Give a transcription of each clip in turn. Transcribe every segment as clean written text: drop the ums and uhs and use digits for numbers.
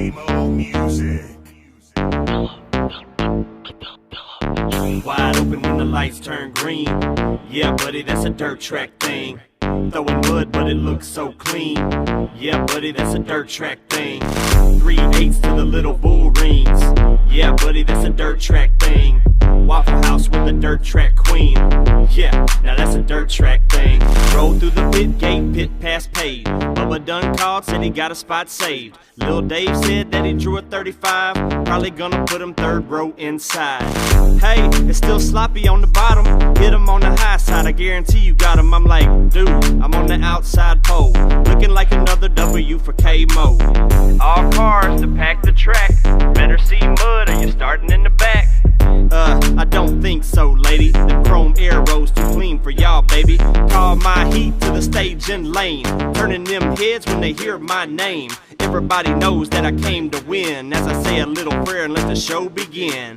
K-Mo Music. Wide open when the lights turn green. Yeah, buddy, that's a dirt track thing. Throwing mud, but it looks so clean. Yeah, buddy, that's a dirt track thing. 3/8 to the little bull rings. Yeah, buddy, that's a dirt track thing. Waffle House with a dirt track queen. Yeah, now that's a dirt track thing. Roll through the pit gate, pit pass paid. Bubba done called, said he got a spot saved. Lil Dave said that he drew a 35. Probably gonna put him third row inside. Hey, it's still sloppy on the bottom. Hit him on the high side, I guarantee you got him. I'm like, dude, I'm on the outside pole. Looking like another W for K-Mo. All cars to pack the track. Better see mud or you're starting in the back. I don't think so, lady. The chrome arrows too clean for y'all, baby. Call my heat to the stage and lane. Turning them heads when they hear my name. Everybody knows that I came to win. As I say a little prayer and let the show begin.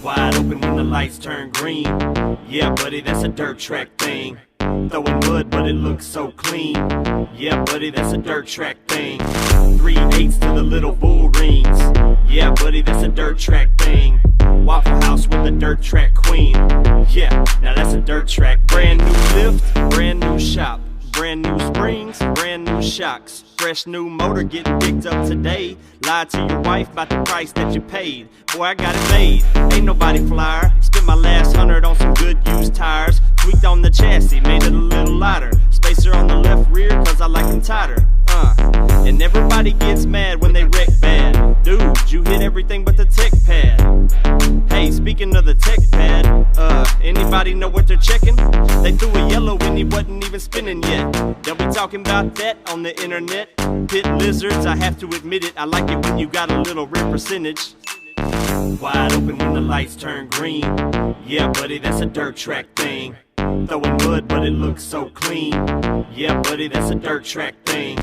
Wide open when the lights turn green. Yeah, buddy, that's a dirt track thing. Throwing mud, but it looks so clean. Yeah, buddy, that's a dirt track thing. 3/8 to the little bull rings. Yeah, buddy, that's a dirt track thing. Waffle House with a dirt track queen. Yeah, now that's a dirt track. Brand new lift, brand new shop. Brand new springs, brand new shocks. Fresh new motor getting picked up today. Lied to your wife about the price that you paid. Boy, I got it made, ain't nobody flyer. Spent my last 100 on some good used tires. Tweaked on the chassis, made it a little lighter. Spacer on the left rear, cause I like them tighter. And everybody gets mad when they wreck bad. Dude, you hit everything but the tech pad. Hey, speaking of the tech pad, anybody know what they're checking? They threw a yellow and he wasn't even spinning yet. They'll be talking about that on the internet. Pit lizards, I have to admit it, I like it when you got a little rear percentage. Wide open when the lights turn green. Yeah, buddy, that's a dirt track thing. Throwing mud, but it looks so clean. Yeah, buddy, that's a dirt track thing.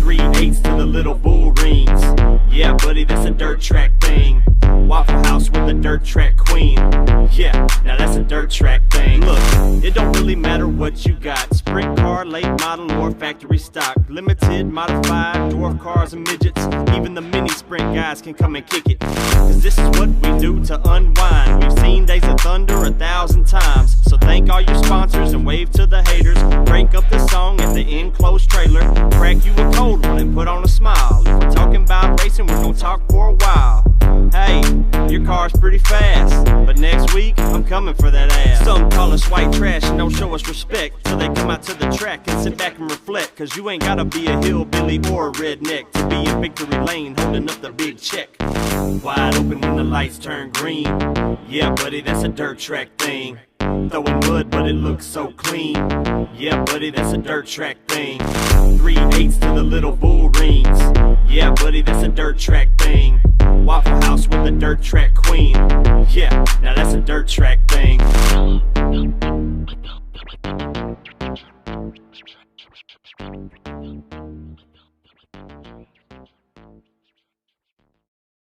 3/8 to the little bull rings. Yeah, buddy, that's a dirt track thing. Waffle House with a dirt track queen. Yeah, now that's a dirt track thing. Look, it don't really matter what you got. Sprint car, late model, or factory stock. Limited, modified, dwarf cars and midgets. Even the mini sprint guys can come and kick it. Cause this is what we do to unwind. We've seen Days of Thunder 1,000 times. So thank all your sponsors and wave to the haters. Crank up the song at the enclosed trailer. Crack you a cold one and put on a smile. If we're talking about racing, we're gonna talk for a while. Hey, your car's pretty fast, but next week, I'm coming for that ass. Some call us white trash and don't show us respect till they come out to the track and sit back and reflect. Cause you ain't gotta be a hillbilly or a redneck to be in victory lane holding up the big check. Wide open when the lights turn green. Yeah, buddy, that's a dirt track thing. Throwing mud, but it looks so clean. Yeah, buddy, that's a dirt track thing. 3/8 to the little bull rings. Yeah, buddy, that's a dirt track thing. Waffle House with a dirt track queen. Yeah, now that's a dirt track thing.